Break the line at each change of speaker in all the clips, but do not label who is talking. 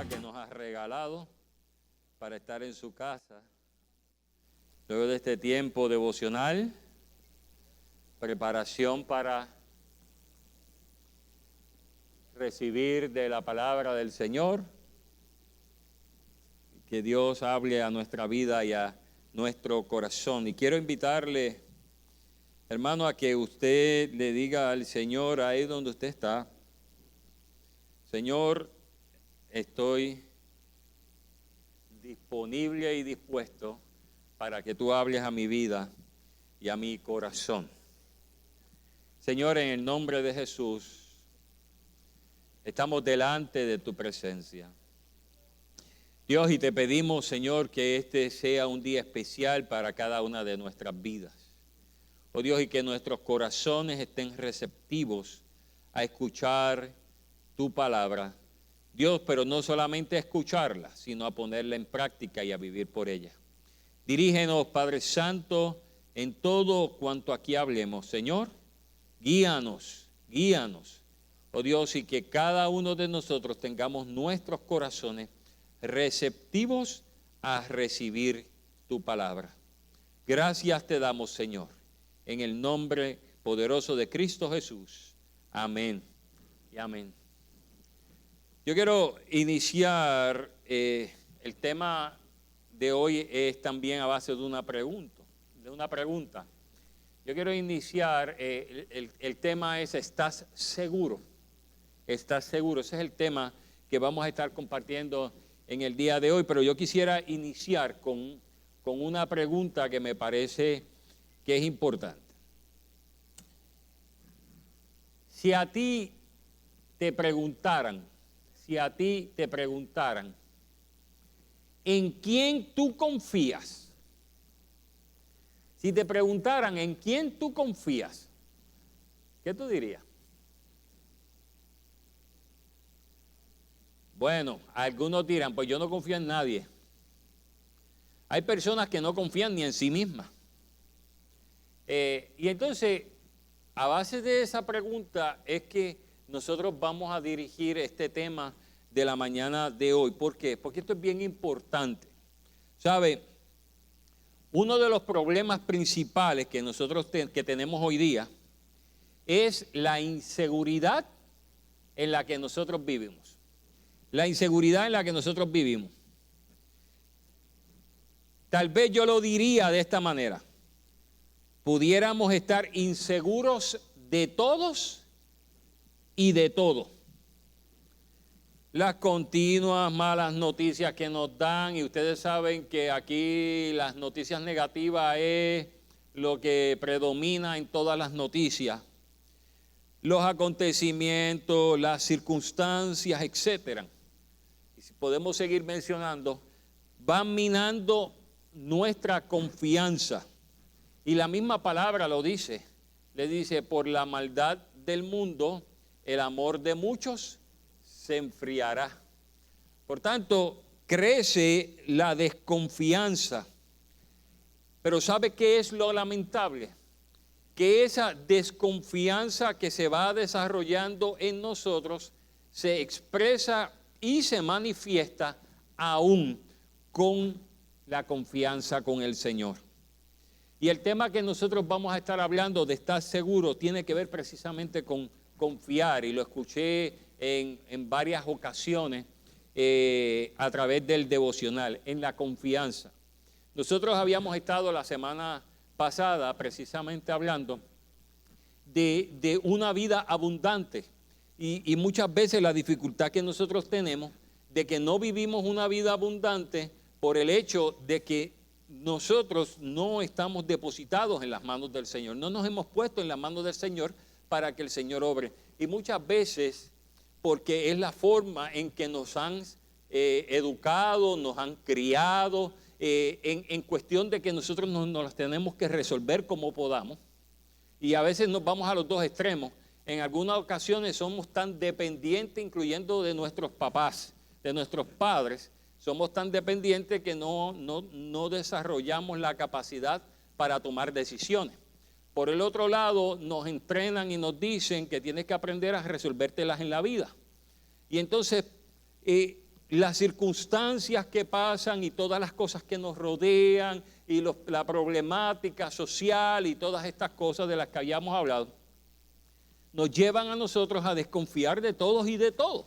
día que nos ha regalado para estar en su casa. Luego de este tiempo devocional, preparación para recibir de la palabra del Señor, que Dios hable a nuestra vida y a nuestro corazón. Y quiero invitarle, hermano, a que usted le diga al Señor ahí donde usted está: Señor, estoy disponible y dispuesto para que tú hables a mi vida y a mi corazón. Señor, en el nombre de Jesús, estamos delante de tu presencia. Dios, y te pedimos, Señor, que este sea un día especial para cada una de nuestras vidas. Oh Dios, y que nuestros corazones estén receptivos a escuchar tu palabra. Dios, pero no solamente a escucharla, sino a ponerla en práctica y a vivir por ella. Dirígenos, Padre Santo, en todo cuanto aquí hablemos. Señor, guíanos, guíanos. Oh Dios, y que cada uno de nosotros tengamos nuestros corazones receptivos a recibir tu palabra. Gracias te damos, Señor, en el nombre poderoso de Cristo Jesús. Amén y amén. Yo quiero iniciar, el tema de hoy es también a base de una pregunta. Yo quiero iniciar, el tema es: ¿estás seguro? ¿Estás seguro? Ese es el tema que vamos a estar compartiendo en el día de hoy, pero yo quisiera iniciar con una pregunta que me parece que es importante. Si a ti te preguntaran, ¿en quién tú confías? Si te preguntaran en quién tú confías, ¿qué tú dirías? Bueno, algunos dirán, pues yo no confío en nadie. Hay personas que no confían ni en sí mismas. Y entonces, a base de esa pregunta es que nosotros vamos a dirigir este tema de la mañana de hoy. ¿Por qué? Porque esto es bien importante. ¿Sabe? Uno de los problemas principales que nosotros que tenemos hoy día es la inseguridad en la que nosotros vivimos. La inseguridad en la que nosotros vivimos. Tal vez yo lo diría de esta manera: pudiéramos estar inseguros de todos y de todo. Las continuas malas noticias que nos dan, y ustedes saben que aquí las noticias negativas es lo que predomina en todas las noticias. Los acontecimientos, las circunstancias, etcétera. Y si podemos seguir mencionando, van minando nuestra confianza. Y la misma palabra lo dice. Le dice: por la maldad del mundo, el amor de muchos se enfriará. Por tanto, crece la desconfianza. Pero ¿sabe qué es lo lamentable? Que esa desconfianza que se va desarrollando en nosotros se expresa y se manifiesta aún con la confianza con el Señor. Y el tema que nosotros vamos a estar hablando de estar seguro tiene que ver precisamente con confiar, y lo escuché en varias ocasiones a través del devocional, en la confianza. Nosotros habíamos estado la semana pasada precisamente hablando de una vida abundante, y muchas veces la dificultad que nosotros tenemos de que no vivimos una vida abundante por el hecho de que nosotros no estamos depositados en las manos del Señor, no nos hemos puesto en las manos del Señor para que el Señor obre. Y muchas veces, porque es la forma en que nos han educado, nos han criado, en cuestión de que nosotros nos las tenemos que resolver como podamos. Y a veces nos vamos a los dos extremos. En algunas ocasiones somos tan dependientes, incluyendo de nuestros papás, de nuestros padres. Somos tan dependientes que no desarrollamos la capacidad para tomar decisiones. Por el otro lado, nos entrenan y nos dicen que tienes que aprender a resolvértelas en la vida. Y entonces las circunstancias que pasan y todas las cosas que nos rodean y la problemática social y todas estas cosas de las que habíamos hablado, nos llevan a nosotros a desconfiar de todos y de todo.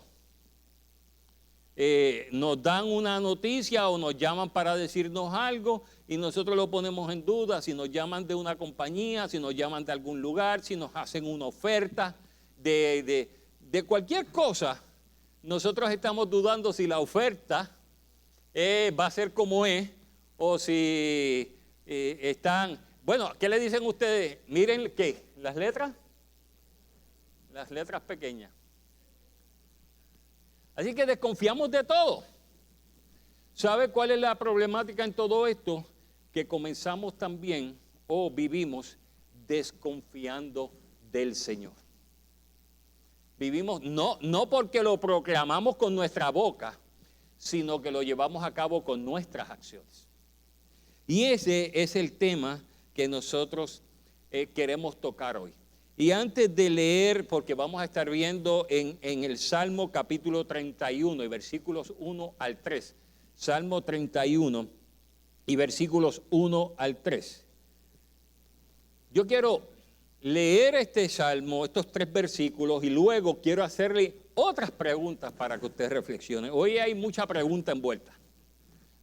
Nos dan una noticia o nos llaman para decirnos algo y nosotros lo ponemos en duda. Si nos llaman de una compañía, si nos llaman de algún lugar, si nos hacen una oferta de cualquier cosa, nosotros estamos dudando si la oferta va a ser como es o si están... Bueno, ¿qué le dicen ustedes? Miren, ¿qué? ¿Las letras? Las letras pequeñas. Así que desconfiamos de todo. ¿Sabe cuál es la problemática en todo esto? Que comenzamos también o vivimos desconfiando del Señor. Vivimos no porque lo proclamamos con nuestra boca, sino que lo llevamos a cabo con nuestras acciones. Y ese es el tema que nosotros queremos tocar hoy. Y antes de leer, porque vamos a estar viendo en el Salmo capítulo 31 y versículos 1 al 3. Salmo 31 y versículos 1 al 3. Yo quiero leer este salmo, estos 3 versículos, y luego quiero hacerle otras preguntas para que usted reflexione. Hoy hay mucha pregunta envuelta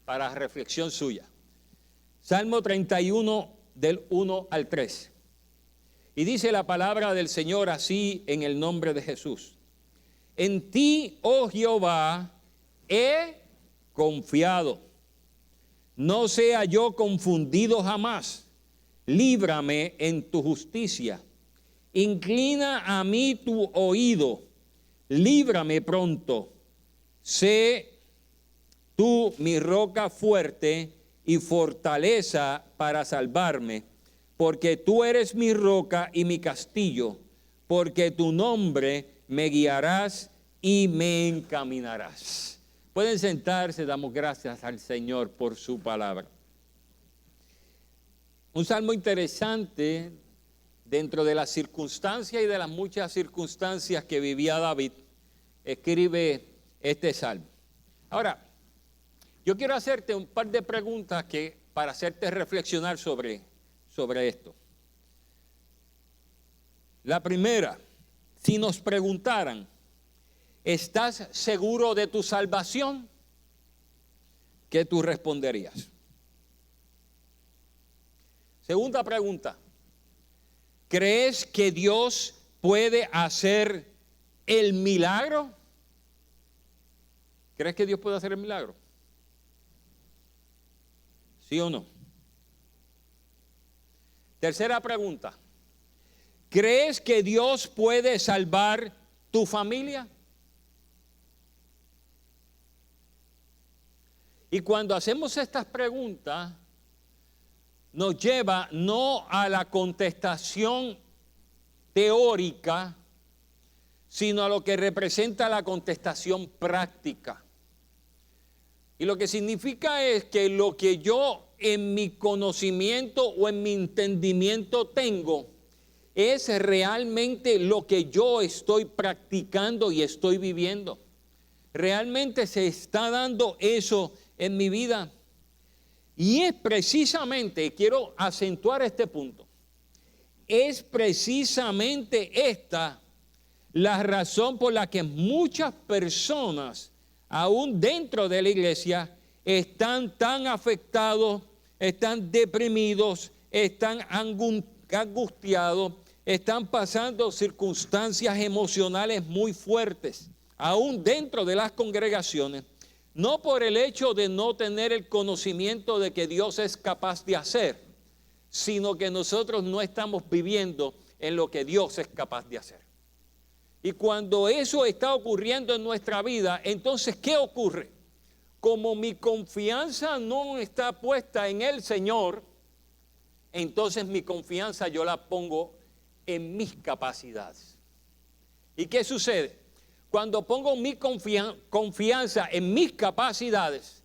para reflexión suya. Salmo 31 del 1 al 3. Y dice la palabra del Señor así en el nombre de Jesús. En ti, oh Jehová, he confiado. No sea yo confundido jamás. Líbrame en tu justicia. Inclina a mí tu oído. Líbrame pronto. Sé tú mi roca fuerte y fortaleza para salvarme. Porque tú eres mi roca y mi castillo, porque tu nombre me guiarás y me encaminarás. Pueden sentarse, damos gracias al Señor por su palabra. Un salmo interesante dentro de las circunstancias y de las muchas circunstancias que vivía David, escribe este salmo. Ahora, yo quiero hacerte un par de preguntas para hacerte reflexionar sobre esto. La primera, si nos preguntaran, ¿estás seguro de tu salvación? ¿Qué tú responderías? Segunda pregunta, ¿crees que Dios puede hacer el milagro? ¿Crees que Dios puede hacer el milagro? ¿Sí o no? Tercera pregunta, ¿crees que Dios puede salvar tu familia? Y cuando hacemos estas preguntas, nos lleva no a la contestación teórica, sino a lo que representa la contestación práctica. Y lo que significa es que lo que yo en mi conocimiento o en mi entendimiento tengo es realmente lo que yo estoy practicando y estoy viviendo. Realmente se está dando eso en mi vida. Y es precisamente, quiero acentuar este punto, es precisamente esta la razón por la que muchas personas, aún dentro de la iglesia, están tan afectados, están deprimidos, están angustiados, están pasando circunstancias emocionales muy fuertes, aún dentro de las congregaciones, no por el hecho de no tener el conocimiento de que Dios es capaz de hacer, sino que nosotros no estamos viviendo en lo que Dios es capaz de hacer. Y cuando eso está ocurriendo en nuestra vida, entonces, ¿qué ocurre? Como mi confianza no está puesta en el Señor, entonces mi confianza yo la pongo en mis capacidades. ¿Y qué sucede? Cuando pongo mi confianza en mis capacidades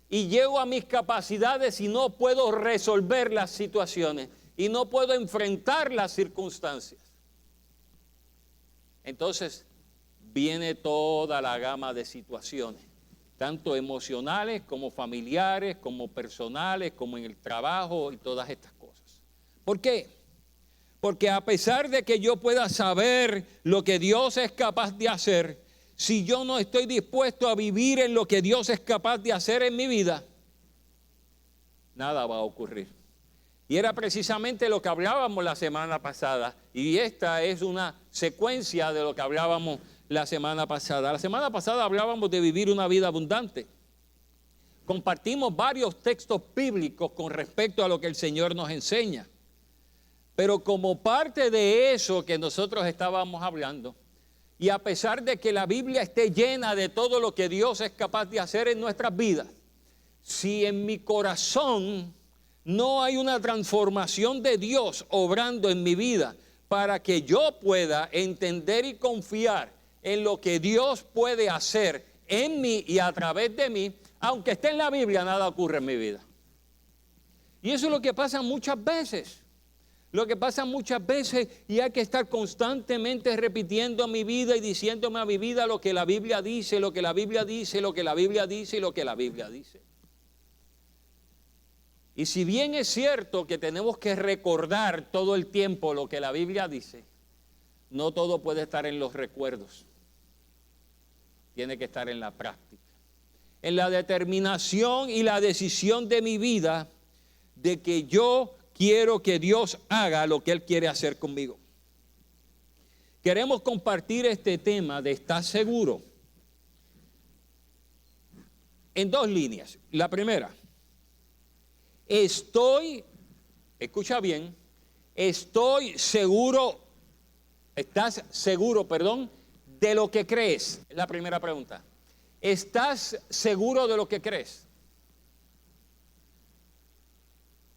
y llego a mis capacidades y no puedo resolver las situaciones y no puedo enfrentar las circunstancias, entonces viene toda la gama de situaciones tanto emocionales como familiares, como personales, como en el trabajo y todas estas cosas. ¿Por qué? Porque a pesar de que yo pueda saber lo que Dios es capaz de hacer, si yo no estoy dispuesto a vivir en lo que Dios es capaz de hacer en mi vida, nada va a ocurrir. Y era precisamente lo que hablábamos la semana pasada. Y esta es una secuencia de lo que hablábamos la semana pasada. La semana pasada hablábamos de vivir una vida abundante. Compartimos varios textos bíblicos con respecto a lo que el Señor nos enseña. Pero como parte de eso que nosotros estábamos hablando, y a pesar de que la Biblia esté llena de todo lo que Dios es capaz de hacer en nuestras vidas, si en mi corazón no hay una transformación de Dios obrando en mi vida para que yo pueda entender y confiar en lo que Dios puede hacer en mí y a través de mí, aunque esté en la Biblia, nada ocurre en mi vida. Y eso es lo que pasa muchas veces. Lo que pasa muchas veces, y hay que estar constantemente repitiendo a mi vida y diciéndome a mi vida lo que la Biblia dice, lo que la Biblia dice, lo que la Biblia dice y lo que la Biblia dice. Y si bien es cierto que tenemos que recordar todo el tiempo lo que la Biblia dice, no todo puede estar en los recuerdos. Tiene que estar en la práctica. En la determinación y la decisión de mi vida de que yo quiero que Dios haga lo que Él quiere hacer conmigo. Queremos compartir este tema de estar seguro en dos líneas. La primera, escucha bien, estás seguro, de lo que crees. Es la primera pregunta. ¿Estás seguro de lo que crees?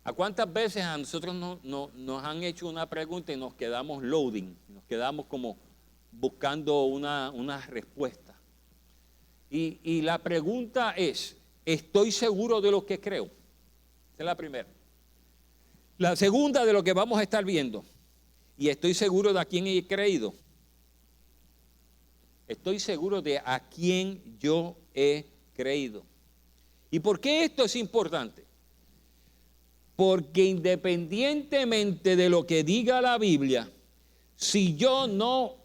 ¿A cuántas veces a nosotros nos han hecho una pregunta y nos quedamos loading, nos quedamos como buscando una respuesta? Y la pregunta es, ¿estoy seguro de lo que creo? Esa es la primera. La segunda de lo que vamos a estar viendo, y estoy seguro de a quién he creído. Estoy seguro de a quién yo he creído. ¿Y por qué esto es importante? Porque independientemente de lo que diga la Biblia, si yo no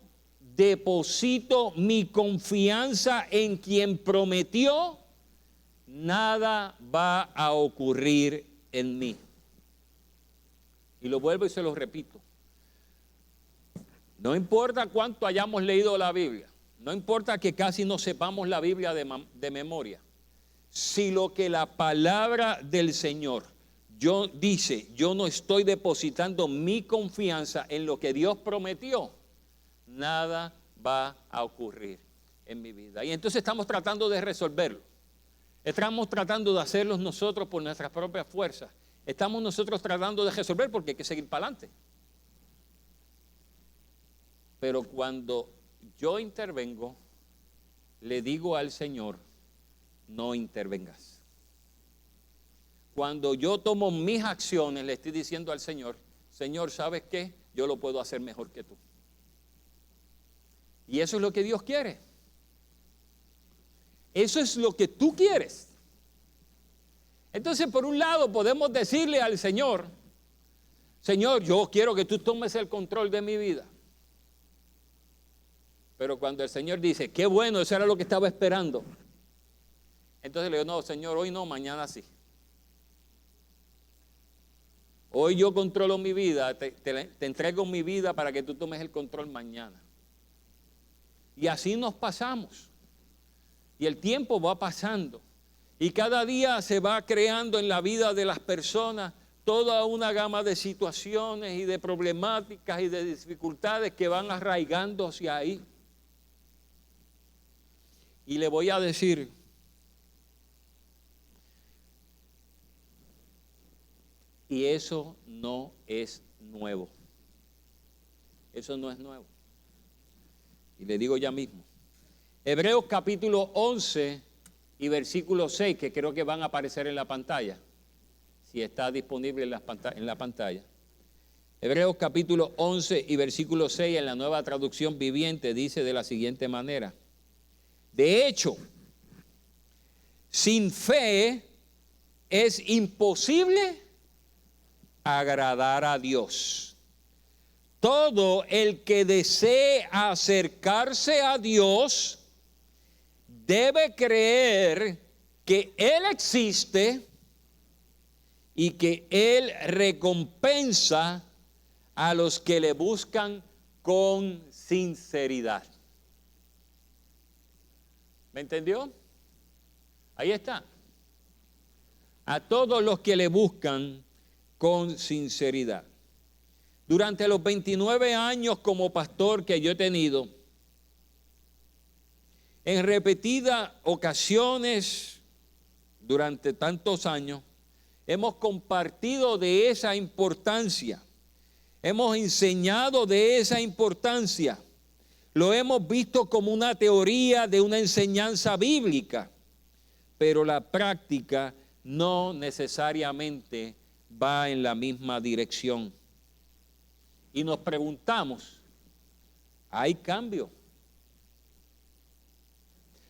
deposito mi confianza en quien prometió, nada va a ocurrir en mí. Y lo vuelvo y se lo repito. No importa cuánto hayamos leído la Biblia, no importa que casi no sepamos la Biblia de memoria, si lo que la palabra del Señor dice, yo no estoy depositando mi confianza en lo que Dios prometió, nada va a ocurrir en mi vida. Y entonces estamos tratando de resolverlo. Estamos tratando de hacerlo nosotros por nuestras propias fuerzas. Estamos nosotros tratando de resolver porque hay que seguir para adelante. Pero cuando yo intervengo, le digo al Señor, no intervengas. Cuando yo tomo mis acciones, le estoy diciendo al Señor, Señor, ¿sabes qué? Yo lo puedo hacer mejor que tú. Y eso es lo que Dios quiere. Eso es lo que tú quieres. Entonces, por un lado, podemos decirle al Señor, Señor, yo quiero que tú tomes el control de mi vida. Pero cuando el Señor dice, qué bueno, eso era lo que estaba esperando. Entonces le digo, no, Señor, hoy no, mañana sí. Hoy yo controlo mi vida, te entrego mi vida para que tú tomes el control mañana. Y así nos pasamos. Y el tiempo va pasando. Y cada día se va creando en la vida de las personas toda una gama de situaciones y de problemáticas y de dificultades que van arraigándose ahí. Y le voy a decir, y eso no es nuevo. Eso no es nuevo. Y le digo ya mismo. Hebreos capítulo 11 y versículo 6, que creo que van a aparecer en la pantalla, si está disponible en la pantalla. Hebreos capítulo 11 y versículo 6 en la Nueva Traducción Viviente dice de la siguiente manera. De hecho, sin fe es imposible agradar a Dios. Todo el que desee acercarse a Dios debe creer que Él existe y que Él recompensa a los que le buscan con sinceridad. ¿Me entendió? Ahí está. A todos los que le buscan con sinceridad. Durante los 29 años como pastor que yo he tenido, en repetidas ocasiones, durante tantos años, hemos compartido de esa importancia. Hemos enseñado de esa importancia. Lo hemos visto como una teoría de una enseñanza bíblica, pero la práctica no necesariamente va en la misma dirección. Y nos preguntamos, ¿hay cambio?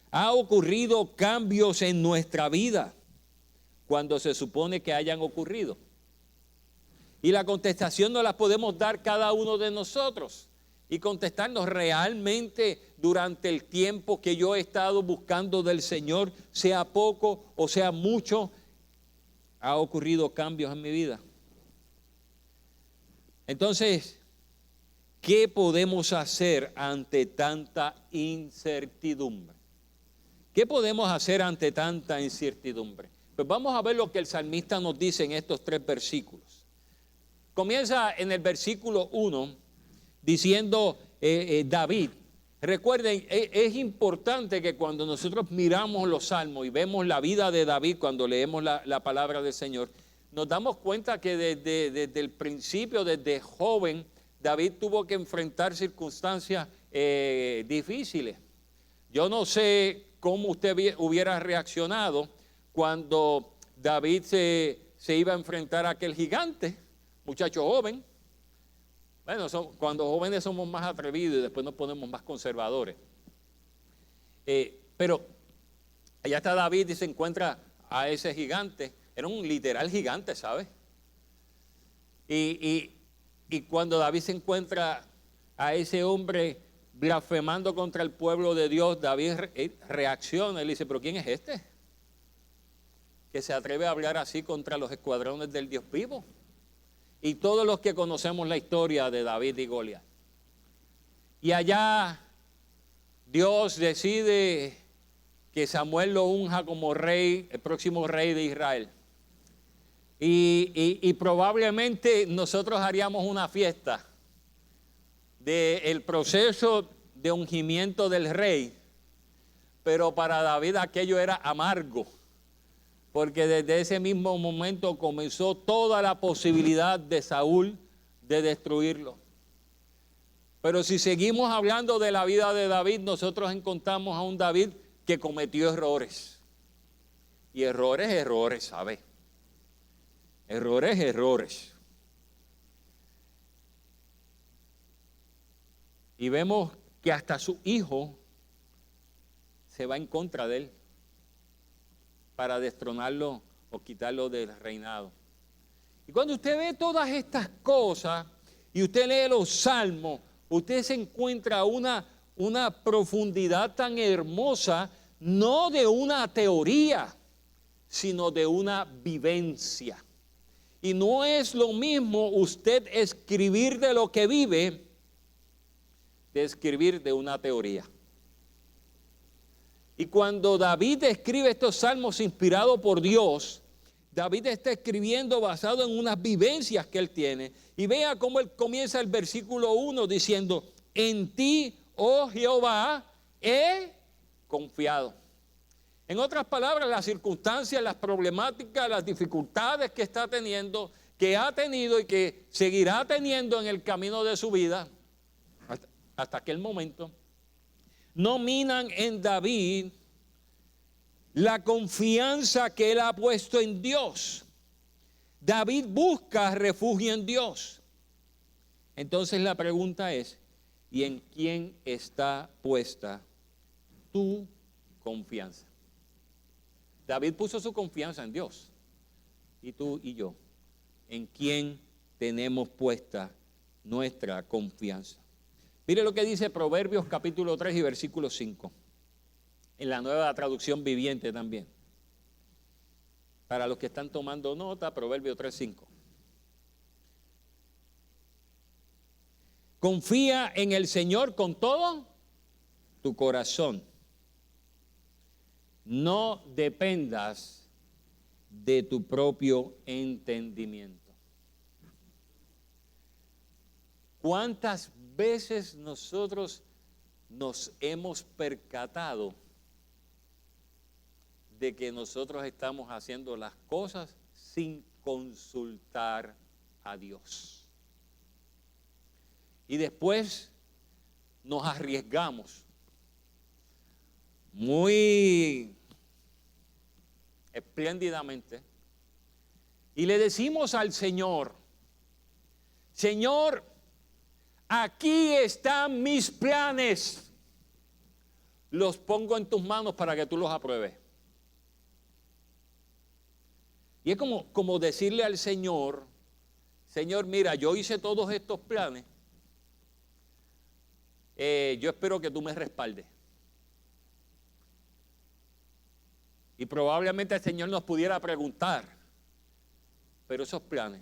¿Ha ocurrido cambios en nuestra vida cuando se supone que hayan ocurrido? Y la contestación no la podemos dar cada uno de nosotros y contestarnos realmente durante el tiempo que yo he estado buscando del Señor, sea poco o sea mucho, ¿ha ocurrido cambios en mi vida? Entonces, ¿qué podemos hacer ante tanta incertidumbre? ¿Qué podemos hacer ante tanta incertidumbre? Pues vamos a ver lo que el salmista nos dice en estos 3 versículos. Comienza en el versículo 1 diciendo David. Recuerden, es importante que cuando nosotros miramos los salmos y vemos la vida de David, cuando leemos la palabra del Señor, nos damos cuenta que desde el principio, desde joven, David tuvo que enfrentar circunstancias difíciles. Yo no sé cómo usted hubiera reaccionado cuando David se iba a enfrentar a aquel gigante, muchacho joven. Bueno, cuando jóvenes somos más atrevidos y después nos ponemos más conservadores. Pero allá está David y se encuentra a ese gigante. Era un literal gigante, ¿sabes? Y cuando David se encuentra a ese hombre blasfemando contra el pueblo de Dios, David reacciona y le dice, ¿pero quién es este? Que se atreve a hablar así contra los escuadrones del Dios vivo. Y todos los que conocemos la historia de David y Goliat. Y allá Dios decide que Samuel lo unja como rey, el próximo rey de Israel. Y probablemente nosotros haríamos una fiesta del proceso de ungimiento del rey, pero para David aquello era amargo, porque desde ese mismo momento comenzó toda la posibilidad de Saúl de destruirlo. Pero si seguimos hablando de la vida de David, nosotros encontramos a un David que cometió errores. Y errores, ¿sabe? Errores. Y vemos que hasta su hijo se va en contra de él para destronarlo o quitarlo del reinado. Y cuando usted ve todas estas cosas y usted lee los salmos, usted se encuentra una profundidad tan hermosa, no de una teoría, sino de una vivencia. Y no es lo mismo usted escribir de lo que vive, de escribir de una teoría. Y cuando David escribe estos salmos inspirados por Dios, David está escribiendo basado en unas vivencias que él tiene. Y vea cómo él comienza el versículo 1 diciendo, en ti, oh Jehová, he confiado. En otras palabras, las circunstancias, las problemáticas, las dificultades que está teniendo, que ha tenido y que seguirá teniendo en el camino de su vida, hasta aquel momento, no minan en David la confianza que él ha puesto en Dios. David busca refugio en Dios. Entonces la pregunta es, ¿y en quién está puesta tu confianza? David puso su confianza en Dios. Y tú y yo, ¿en quién tenemos puesta nuestra confianza? Mire lo que dice Proverbios capítulo 3 y versículo 5. En la Nueva Traducción Viviente también. Para los que están tomando nota, Proverbios 3:5. Confía en el Señor con todo tu corazón. No dependas de tu propio entendimiento. ¿Cuántas veces nosotros nos hemos percatado de que nosotros estamos haciendo las cosas sin consultar a Dios? Y después nos arriesgamos muy espléndidamente y le decimos al Señor: Señor, aquí están mis planes, los pongo en tus manos para que tú los apruebes. Y es como decirle al Señor: Señor, mira, yo hice todos estos planes, yo espero que tú me respaldes. Y probablemente el Señor nos pudiera preguntar: pero esos planes,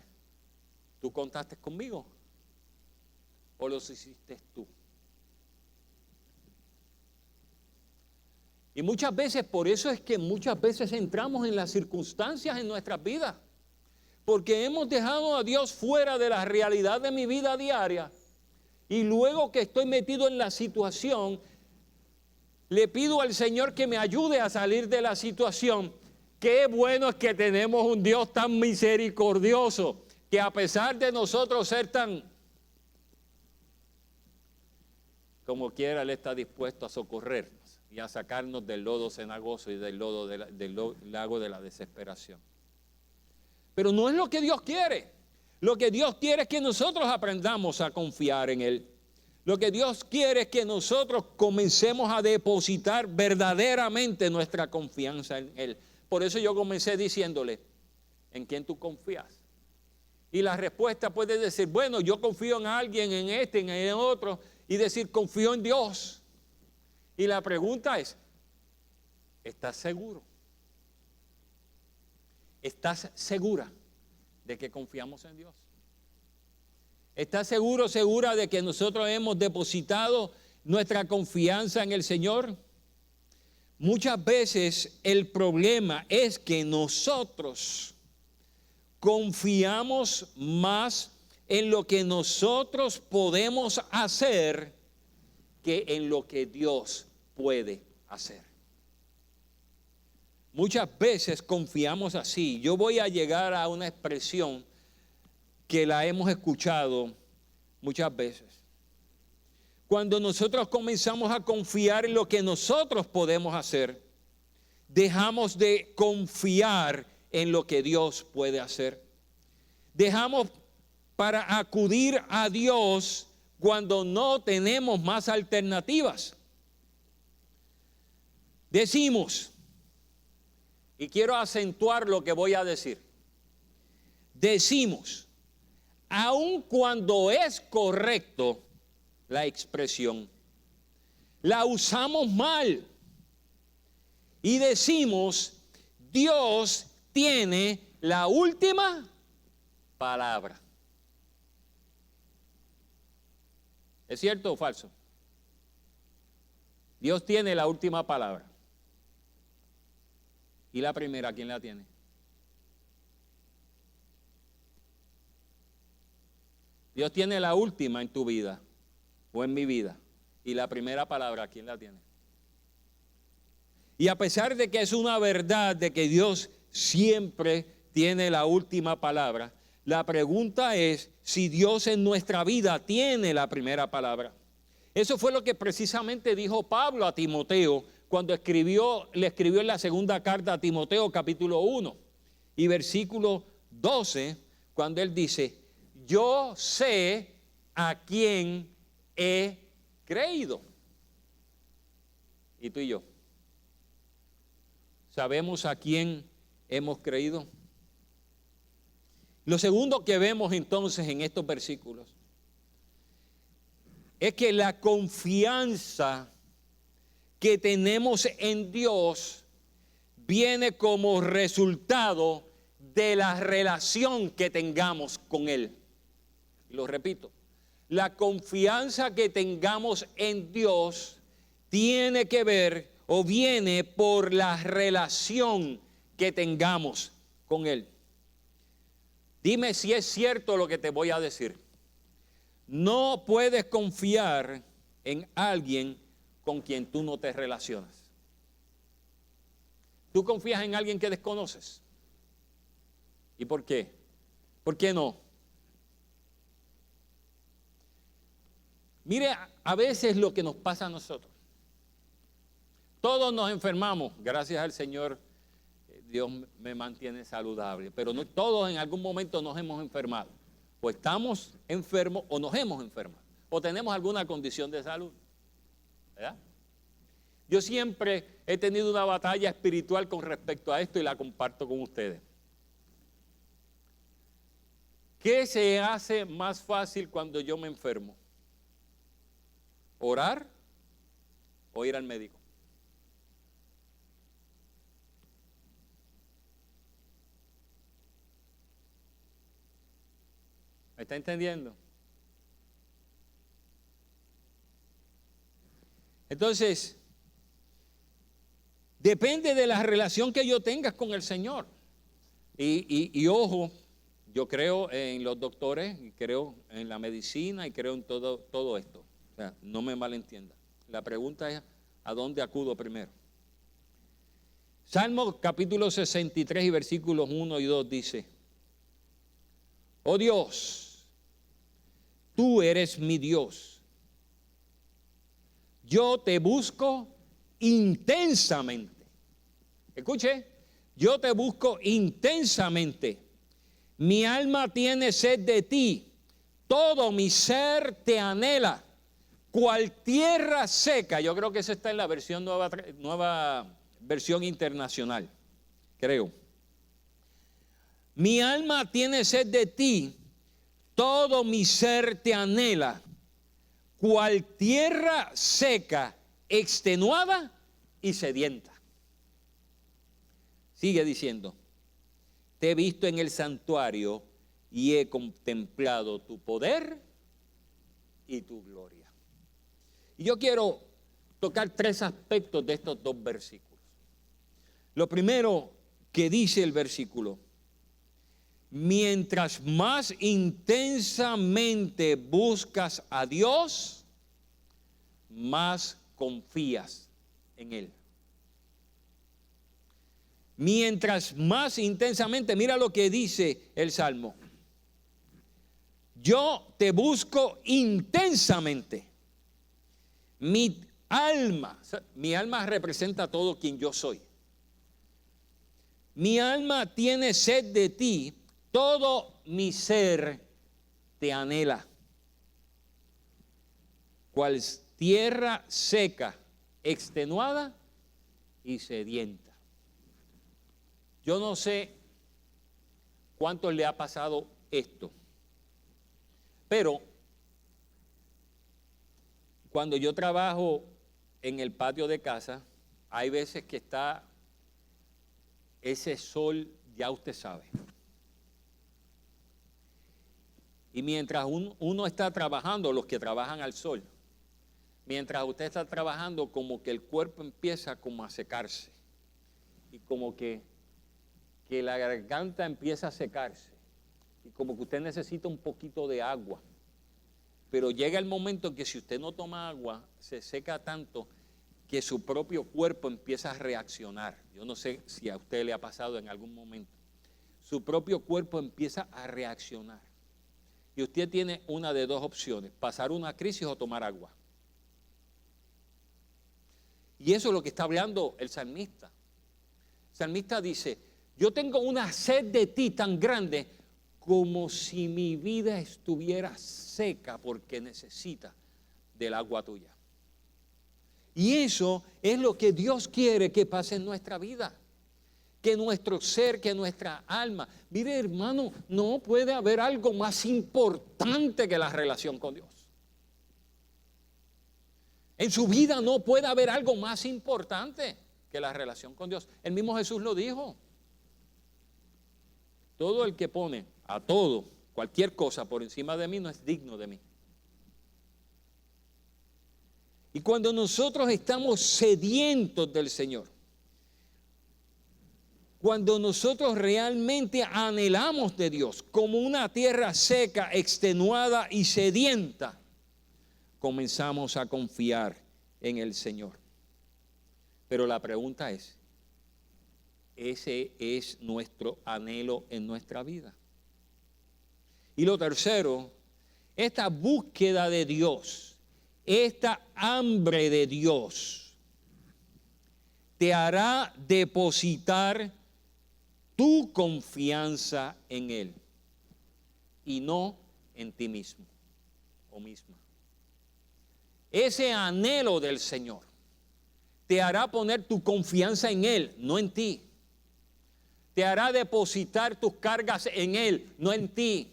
¿tú contaste conmigo o los hiciste tú? Y muchas veces, por eso es que muchas veces entramos en las circunstancias en nuestras vidas, porque hemos dejado a Dios fuera de la realidad de mi vida diaria, y luego que estoy metido en la situación, le pido al Señor que me ayude a salir de la situación. Qué bueno es que tenemos un Dios tan misericordioso, que a pesar de nosotros ser tan como quiera, Él está dispuesto a socorrernos y a sacarnos del lodo cenagoso y del lodo del lago de la desesperación. Pero no es lo que Dios quiere. Lo que Dios quiere es que nosotros aprendamos a confiar en Él. Lo que Dios quiere es que nosotros comencemos a depositar verdaderamente nuestra confianza en Él. Por eso yo comencé diciéndole: ¿en quién tú confías? Y la respuesta puede decir: bueno, yo confío en alguien, en este, en el otro, y decir: confío en Dios. Y la pregunta es: ¿estás seguro? ¿Estás segura de que confiamos en Dios? ¿Estás seguro, segura de que nosotros hemos depositado nuestra confianza en el Señor? Muchas veces el problema es que nosotros confiamos más en lo que nosotros podemos hacer que en lo que Dios puede hacer. Muchas veces confiamos así. Yo voy a llegar a una expresión que la hemos escuchado muchas veces. Cuando nosotros comenzamos a confiar en lo que nosotros podemos hacer, dejamos de confiar en lo que Dios puede hacer. Dejamos para acudir a Dios cuando no tenemos más alternativas. Decimos, y quiero acentuar lo que voy a decir, decimos, aun cuando es correcto la expresión, la usamos mal y decimos: Dios tiene la última palabra. ¿Es cierto o falso? Dios tiene la última palabra. ¿Y la primera quién la tiene? Dios tiene la última en tu vida o en mi vida. ¿Y la primera palabra quién la tiene? Y a pesar de que es una verdad de que Dios siempre tiene la última palabra, la pregunta es si Dios en nuestra vida tiene la primera palabra. Eso fue lo que precisamente dijo Pablo a Timoteo cuando le escribió en la segunda carta a Timoteo, capítulo 1 y versículo 12, cuando él dice: yo sé a quién he creído. ¿Y tú y yo? ¿Sabemos a quién hemos creído? Lo segundo que vemos entonces en estos versículos es que la confianza que tenemos en Dios viene como resultado de la relación que tengamos con Él. Lo repito, la confianza que tengamos en Dios tiene que ver o viene por la relación que tengamos con Él. Dime si es cierto lo que te voy a decir. No puedes confiar en alguien con quien tú no te relacionas. ¿Tú confías en alguien que desconoces? ¿Y por qué? ¿Por qué no? Mire, a veces lo que nos pasa a nosotros. Todos nos enfermamos, gracias al Señor, Dios me mantiene saludable, pero no todos en algún momento nos hemos enfermado. O estamos enfermos o nos hemos enfermado, o tenemos alguna condición de salud, ¿verdad? Yo siempre he tenido una batalla espiritual con respecto a esto y la comparto con ustedes. ¿Qué se hace más fácil cuando yo me enfermo? ¿Orar o ir al médico? ¿Me está entendiendo? Entonces, depende de la relación que yo tenga con el Señor. Y ojo, yo creo en los doctores, y creo en la medicina y creo en todo esto. O sea, no me malentienda. La pregunta es, ¿a dónde acudo primero? Salmo capítulo 63 y versículos 1 y 2 dice: oh Dios, tú eres mi Dios. Yo te busco intensamente. Escuche, yo te busco intensamente. Mi alma tiene sed de ti. Todo mi ser te anhela. Cual tierra seca. Yo creo que esa está en la versión nueva versión internacional. Creo. Mi alma tiene sed de ti, todo mi ser te anhela, cual tierra seca, extenuada y sedienta. Sigue diciendo, te he visto en el santuario y he contemplado tu poder y tu gloria. Y yo quiero tocar tres aspectos de estos dos versículos. Lo primero que dice el versículo: mientras más intensamente buscas a Dios, más confías en Él. Mientras más intensamente, mira lo que dice el Salmo. Yo te busco intensamente. Mi alma representa todo quien yo soy. Mi alma tiene sed de ti. Todo mi ser te anhela. Cual tierra seca, extenuada y sedienta. Yo no sé cuánto le ha pasado esto, pero cuando yo trabajo en el patio de casa, hay veces que está ese sol, ya usted sabe. Y mientras uno está trabajando, los que trabajan al sol, mientras usted está trabajando, como que el cuerpo empieza como a secarse. Y como que la garganta empieza a secarse. Y como que usted necesita un poquito de agua. Pero llega el momento en que si usted no toma agua, se seca tanto que su propio cuerpo empieza a reaccionar. Yo no sé si a usted le ha pasado en algún momento. Su propio cuerpo empieza a reaccionar. Y usted tiene una de dos opciones: pasar una crisis o tomar agua. Y eso es lo que está hablando el salmista. El salmista dice: yo tengo una sed de ti tan grande como si mi vida estuviera seca porque necesita del agua tuya. Y eso es lo que Dios quiere que pase en nuestra vida. que nuestro ser, que nuestra alma. Mire, hermano, no puede haber algo más importante que la relación con Dios. En su vida no puede haber algo más importante que la relación con Dios. El mismo Jesús lo dijo. Todo el que pone a todo, cualquier cosa por encima de mí, no es digno de mí. Y cuando nosotros estamos sedientos del Señor, cuando nosotros realmente anhelamos de Dios como una tierra seca, extenuada y sedienta, comenzamos a confiar en el Señor. Pero la pregunta es, ¿ese es nuestro anhelo en nuestra vida? Y lo tercero, esta búsqueda de Dios, esta hambre de Dios, te hará depositar tu confianza en Él y no en ti mismo o misma. Ese anhelo del Señor te hará poner tu confianza en Él, no en ti. Te hará depositar tus cargas en Él, no en ti.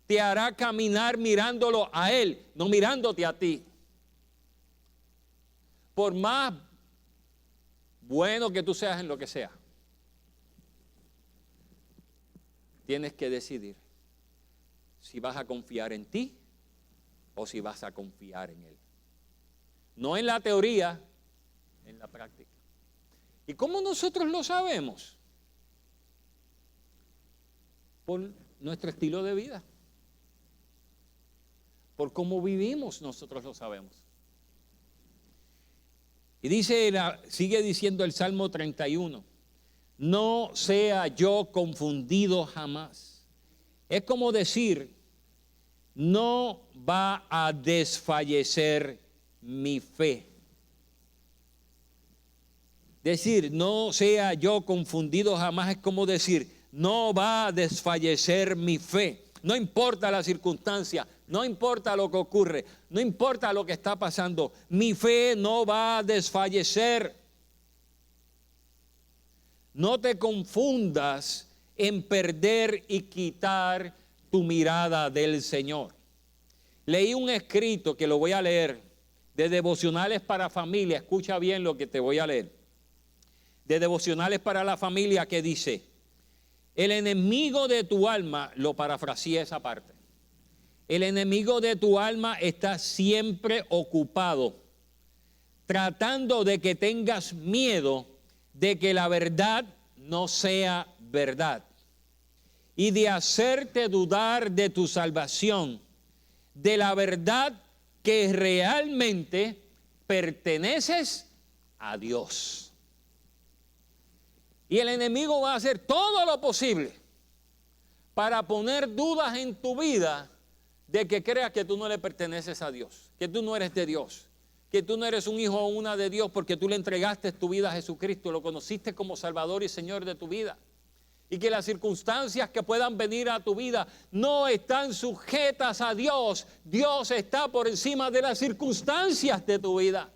Te hará caminar mirándolo a Él, no mirándote a ti. Por más bueno que tú seas en lo que sea, tienes que decidir si vas a confiar en ti o si vas a confiar en Él. No en la teoría, en la práctica. ¿Y cómo nosotros lo sabemos? Por nuestro estilo de vida. Por cómo vivimos nosotros lo sabemos. Y sigue diciendo el Salmo 31, no sea yo confundido jamás. Es como decir, no va a desfallecer mi fe. Decir, no sea yo confundido jamás, es como decir, no va a desfallecer mi fe. No importa la circunstancia, no importa lo que ocurre, no importa lo que está pasando, mi fe no va a desfallecer. No te confundas en perder y quitar tu mirada del Señor. Leí un escrito que lo voy a leer de Devocionales para Familia. Escucha bien lo que te voy a leer. De Devocionales para la Familia, que dice, el enemigo de tu alma, lo parafraseé esa parte. El enemigo de tu alma está siempre ocupado, tratando de que tengas miedo de que la verdad no sea verdad y de hacerte dudar de tu salvación, de la verdad que realmente perteneces a Dios. Y el enemigo va a hacer todo lo posible para poner dudas en tu vida de que creas que tú no le perteneces a Dios, que tú no eres de Dios, que tú no eres un hijo o una de Dios porque tú le entregaste tu vida a Jesucristo, lo conociste como Salvador y Señor de tu vida. Y que las circunstancias que puedan venir a tu vida no están sujetas a Dios. Dios está por encima de las circunstancias de tu vida.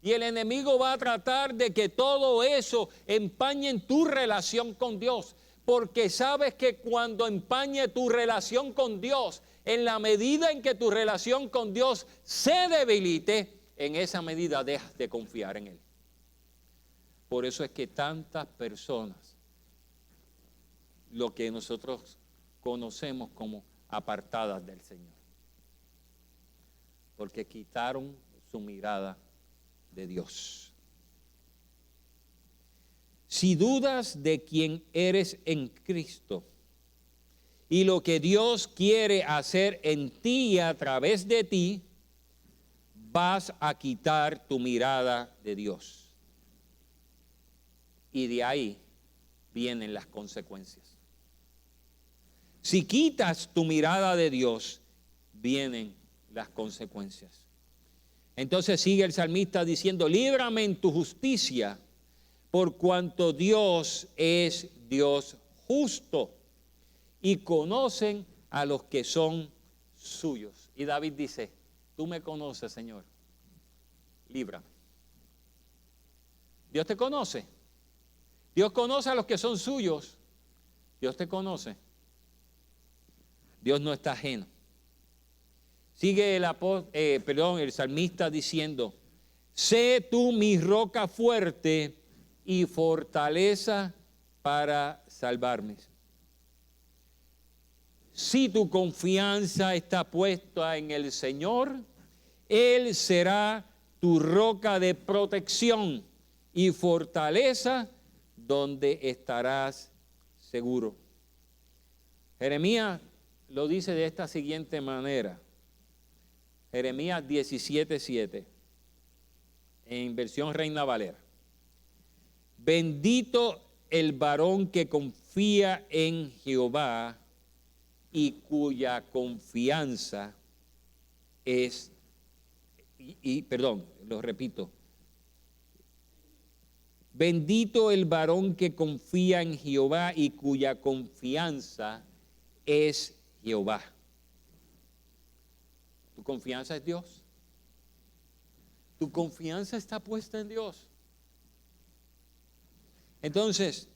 Y el enemigo va a tratar de que todo eso empañe en tu relación con Dios. Porque sabes que cuando empañe tu relación con Dios, en la medida en que tu relación con Dios se debilite, en esa medida dejas de confiar en Él. Por eso es que tantas personas, lo que nosotros conocemos como apartadas del Señor, porque quitaron su mirada de Dios. Si dudas de quién eres en Cristo y lo que Dios quiere hacer en ti y a través de ti, vas a quitar tu mirada de Dios. Y de ahí vienen las consecuencias. Si quitas tu mirada de Dios, vienen las consecuencias. Entonces sigue el salmista diciendo, líbrame en tu justicia, por cuanto Dios es Dios justo y conocen a los que son suyos. Y David dice, tú me conoces, Señor, líbrame. Dios te conoce. Dios conoce a los que son suyos. Dios te conoce. Dios no está ajeno. Sigue el salmista diciendo: sé tú mi roca fuerte y fortaleza para salvarme. Si tu confianza está puesta en el Señor, Él será tu roca de protección y fortaleza donde estarás seguro. Jeremías lo dice de esta siguiente manera. Jeremías 17:7, en versión Reina Valera. Bendito el varón que confía en Jehová y cuya confianza es, lo repito. Bendito el varón que confía en Jehová y cuya confianza es Jehová. ¿Tu confianza es Dios? ¿Tu confianza está puesta en Dios? Entonces,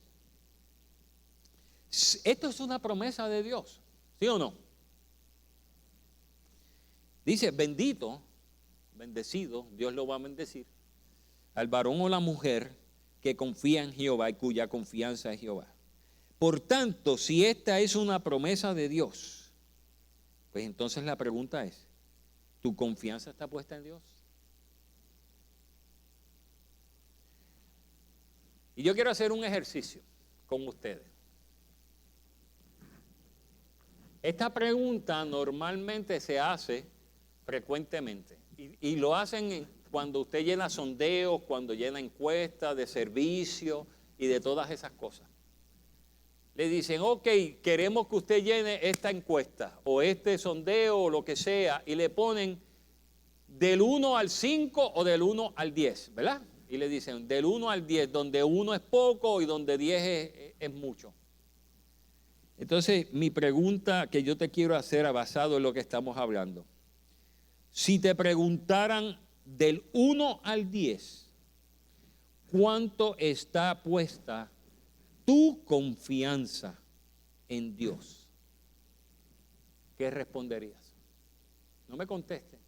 esto es una promesa de Dios, ¿sí o no? Dice, bendito, bendecido, Dios lo va a bendecir, al varón o la mujer que confía en Jehová y cuya confianza es Jehová. Por tanto, si esta es una promesa de Dios, pues entonces la pregunta es, ¿tu confianza está puesta en Dios? Y yo quiero hacer un ejercicio con ustedes. Esta pregunta normalmente se hace frecuentemente y lo hacen cuando usted llena sondeos, cuando llena encuestas de servicio y de todas esas cosas. Le dicen, ok, queremos que usted llene esta encuesta o este sondeo o lo que sea, y le ponen del 1 al 5 o del 1 al 10, ¿verdad? Y le dicen del 1 al 10, donde 1 es poco y donde 10 es mucho. Entonces, mi pregunta que yo te quiero hacer, basado en lo que estamos hablando, si te preguntaran del 1 al 10, ¿cuánto está puesta tu confianza en Dios? ¿Qué responderías? No me contestes.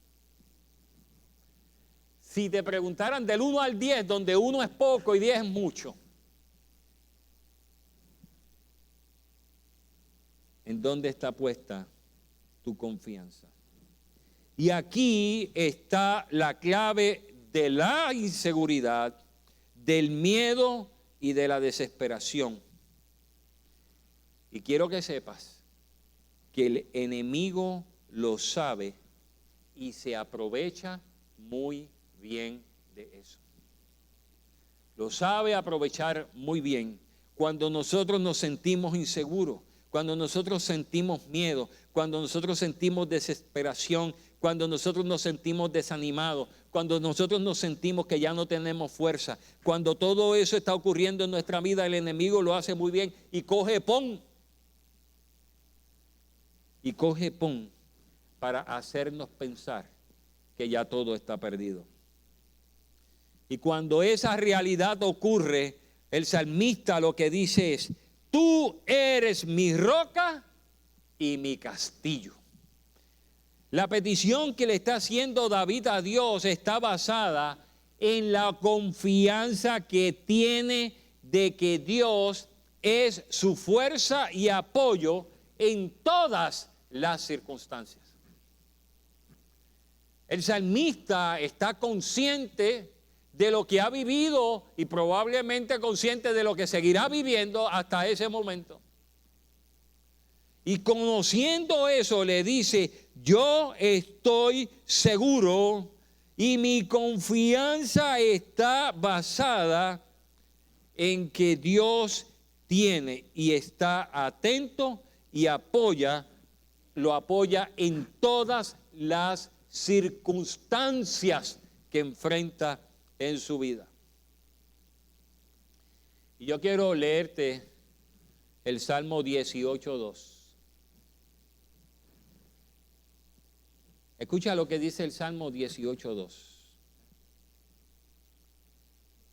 Si te preguntaran del 1 al 10, donde 1 es poco y 10 es mucho, ¿en dónde está puesta tu confianza? Y aquí está la clave de la inseguridad, del miedo y de la desesperación. Y quiero que sepas que el enemigo lo sabe y se aprovecha muy bien de eso. Lo sabe aprovechar muy bien cuando nosotros nos sentimos inseguros, cuando nosotros sentimos miedo, cuando nosotros sentimos desesperación, cuando nosotros nos sentimos desanimados, cuando nosotros nos sentimos que ya no tenemos fuerza, cuando todo eso está ocurriendo en nuestra vida, el enemigo lo hace muy bien y coge pon para hacernos pensar que ya todo está perdido. Y cuando esa realidad ocurre, el salmista lo que dice es: tú eres mi roca y mi castillo. La petición que le está haciendo David a Dios está basada en la confianza que tiene de que Dios es su fuerza y apoyo en todas las circunstancias. El salmista está consciente de lo que ha vivido y probablemente consciente de lo que seguirá viviendo hasta ese momento. Y conociendo eso le dice: yo estoy seguro y mi confianza está basada en que Dios tiene y está atento y lo apoya en todas las circunstancias que enfrenta en su vida. Y yo quiero leerte el Salmo 18:2. Escucha lo que dice el Salmo 18:2.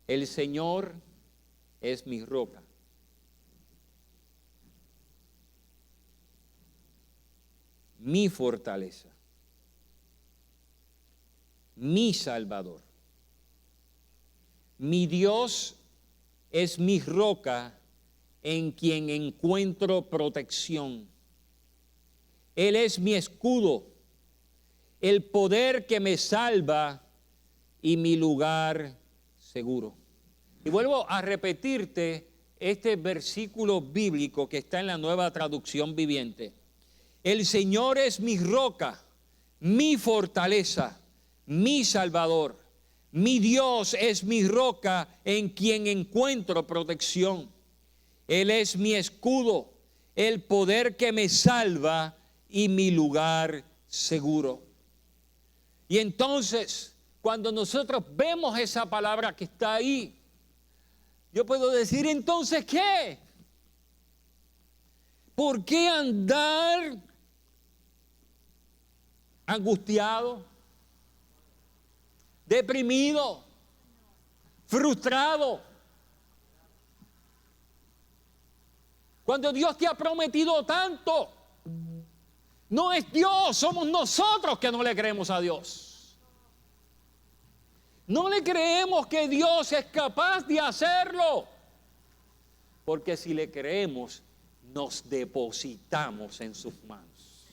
El Señor es mi roca. Mi fortaleza, mi Salvador. Mi Dios es mi roca en quien encuentro protección. Él es mi escudo, el poder que me salva y mi lugar seguro. Y vuelvo a repetirte este versículo bíblico que está en la Nueva Traducción Viviente. El Señor es mi roca, mi fortaleza, mi Salvador. Mi Dios es mi roca en quien encuentro protección. Él es mi escudo, el poder que me salva y mi lugar seguro. Y entonces, cuando nosotros vemos esa palabra que está ahí, yo puedo decir, entonces, ¿qué? ¿Por qué andar angustiado, deprimido, frustrado? Cuando Dios te ha prometido tanto, no es Dios, somos nosotros que no le creemos a Dios. No le creemos que Dios es capaz de hacerlo. Porque si le creemos, nos depositamos en sus manos.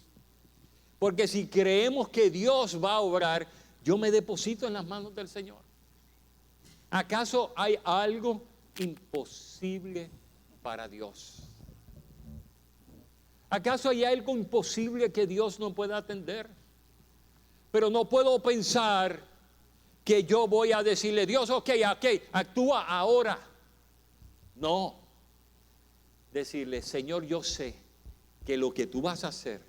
Porque si creemos que Dios va a obrar, yo me deposito en las manos del Señor. ¿Acaso hay algo imposible para Dios? ¿Acaso hay algo imposible que Dios no pueda atender? Pero no puedo pensar que yo voy a decirle, Dios, ok, actúa ahora. No. Decirle, Señor, yo sé que lo que tú vas a hacer,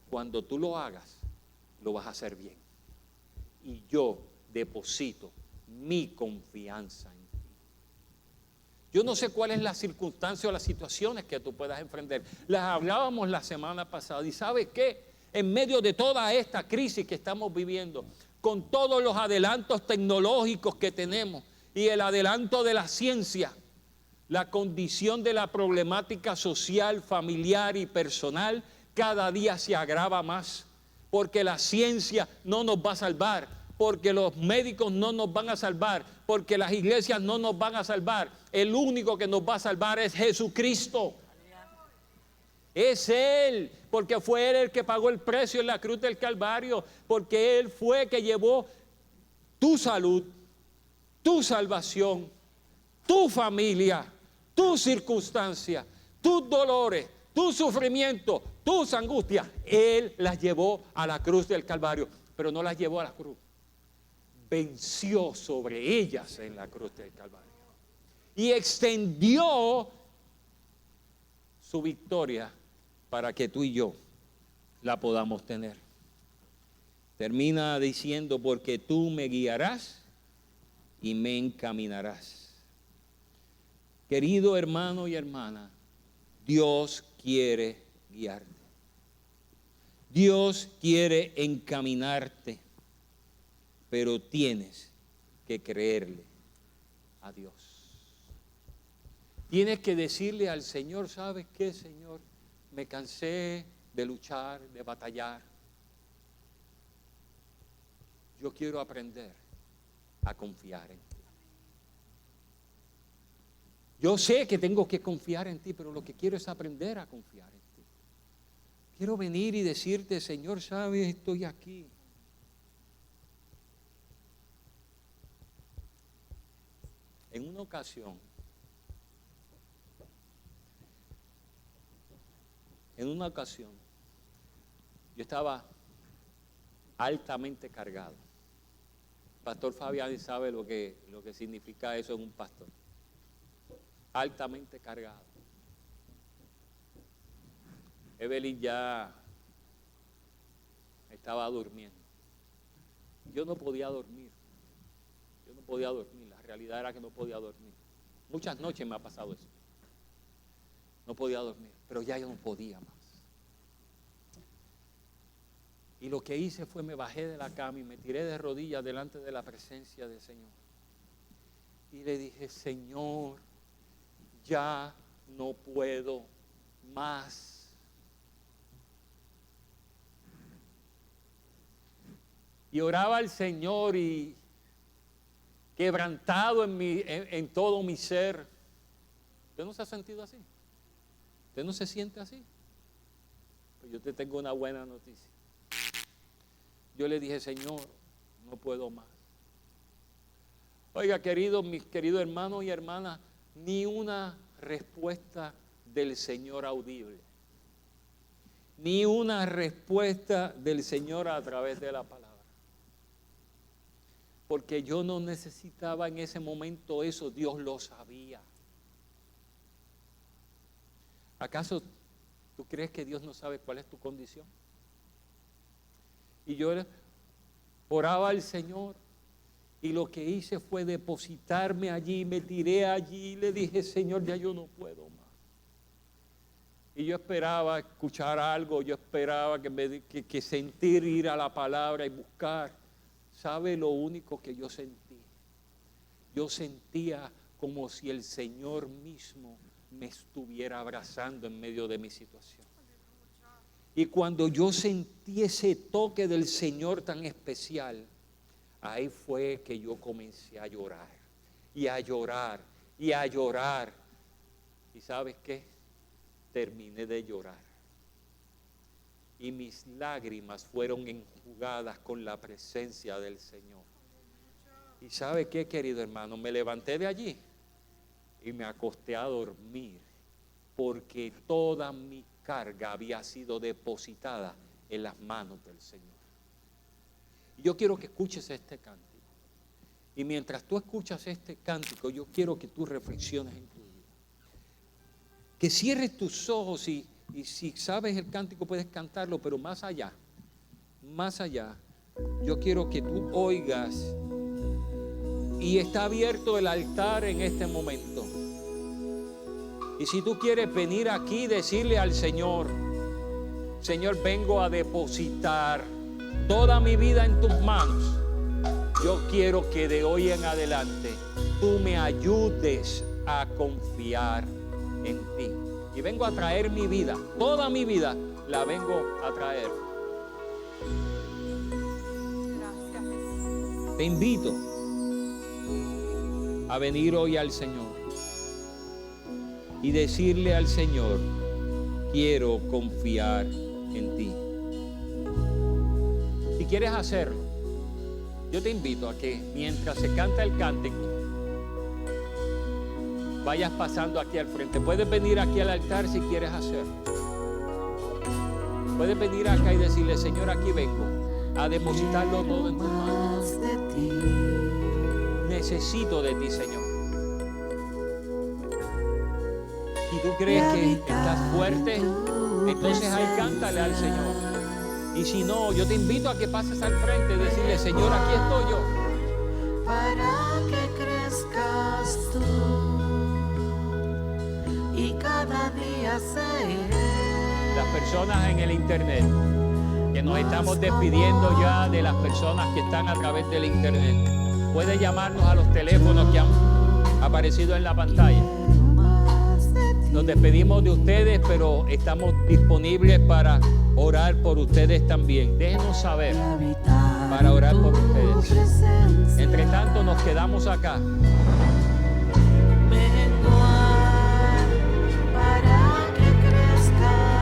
cuando tú lo hagas, lo vas a hacer bien. Y yo deposito mi confianza en ti. Yo no sé cuál es la circunstancia o las situaciones que tú puedas enfrentar. Las hablábamos la semana pasada. ¿Y sabes qué? En medio de toda esta crisis que estamos viviendo, con todos los adelantos tecnológicos que tenemos y el adelanto de la ciencia, la condición de la problemática social, familiar y personal cada día se agrava más, porque la ciencia no nos va a salvar, porque los médicos no nos van a salvar, porque las iglesias no nos van a salvar. El único que nos va a salvar es Jesucristo. Es Él, porque fue Él el que pagó el precio en la cruz del Calvario, porque Él fue el que llevó tu salud, tu salvación, tu familia, tu circunstancia, tus dolores, tu sufrimiento, tus angustias. Él las llevó a la cruz del Calvario, pero no las llevó a la cruz. Venció sobre ellas en la cruz del Calvario y extendió su victoria para que tú y yo la podamos tener. Termina diciendo, porque tú me guiarás y me encaminarás. Querido hermano y hermana, Dios quiere guiarte. Dios quiere encaminarte, pero tienes que creerle a Dios. Tienes que decirle al Señor, ¿sabes qué, Señor? Me cansé de luchar, de batallar. Yo quiero aprender a confiar en ti. Yo sé que tengo que confiar en ti, pero lo que quiero es aprender a confiar en ti. Quiero venir y decirte, Señor, ¿sabes? Estoy aquí. En una ocasión, yo estaba altamente cargado. Pastor Fabián sabe lo que significa eso en un pastor. Altamente cargado. Evelyn ya estaba durmiendo. Yo no podía dormir. La realidad era que no podía dormir. Muchas noches me ha pasado eso. No podía dormir, pero ya yo no podía más. Y lo que hice fue me bajé de la cama y me tiré de rodillas delante de la presencia del Señor. Y le dije, Señor, ya no puedo más. Y oraba al Señor y quebrantado en todo mi ser. ¿Usted no se ha sentido así? ¿Usted no se siente así? Pues yo te tengo una buena noticia. Yo le dije, Señor, no puedo más. Oiga, mis queridos hermanos y hermanas, ni una respuesta del Señor audible. Ni una respuesta del Señor a través de la palabra. Porque yo no necesitaba en ese momento eso, Dios lo sabía. ¿Acaso tú crees que Dios no sabe cuál es tu condición? Y yo oraba al Señor y lo que hice fue depositarme allí, me tiré allí y le dije, Señor, ya yo no puedo más. Y yo esperaba escuchar algo, yo esperaba que sentir, ir a la palabra y buscar. ¿Sabe lo único que yo sentí? Yo sentía como si el Señor mismo me estuviera abrazando en medio de mi situación. Y cuando yo sentí ese toque del Señor tan especial, ahí fue que yo comencé a llorar, y a llorar, y a llorar. ¿Y sabes qué? Terminé de llorar. Y mis lágrimas fueron enjugadas con la presencia del Señor. ¿Y sabe qué, querido hermano? Me levanté de allí y me acosté a dormir, porque toda mi carga había sido depositada en las manos del Señor. Y yo quiero que escuches este cántico. Y mientras tú escuchas este cántico, yo quiero que tú reflexiones en tu vida. Que cierres tus ojos y si sabes el cántico puedes cantarlo, pero más allá, yo quiero que tú oigas. Y está abierto el altar en este momento. Y si tú quieres venir aquí y decirle al Señor, Señor, vengo a depositar toda mi vida en tus manos. Yo quiero que de hoy en adelante tú me ayudes a confiar en ti. Y vengo a traer mi vida, toda mi vida la vengo a traer.
Gracias, Jesús.
Te invito a venir hoy al Señor y decirle al Señor, quiero confiar en ti. Si quieres hacerlo, yo te invito a que mientras se canta el cántico, vayas pasando aquí al frente. Puedes venir aquí al altar si quieres hacerlo. Puedes venir acá y decirle, Señor, aquí vengo a depositarlo todo en tus manos. Necesito de ti, Señor. Si tú crees que estás fuerte, entonces ahí cántale al Señor. Y si no, yo te invito a que pases al frente y decirle, Señor, aquí estoy yo.
Para que crezcas tú y cada día seré.
Las personas en el internet, que nos estamos despidiendo ya de las personas que están a través del internet, puede llamarnos a los teléfonos que han aparecido en la pantalla. Nos despedimos de ustedes, pero estamos disponibles para orar por ustedes también. Déjenos saber para orar por ustedes. Entre tanto, nos quedamos acá.
Para que crezca.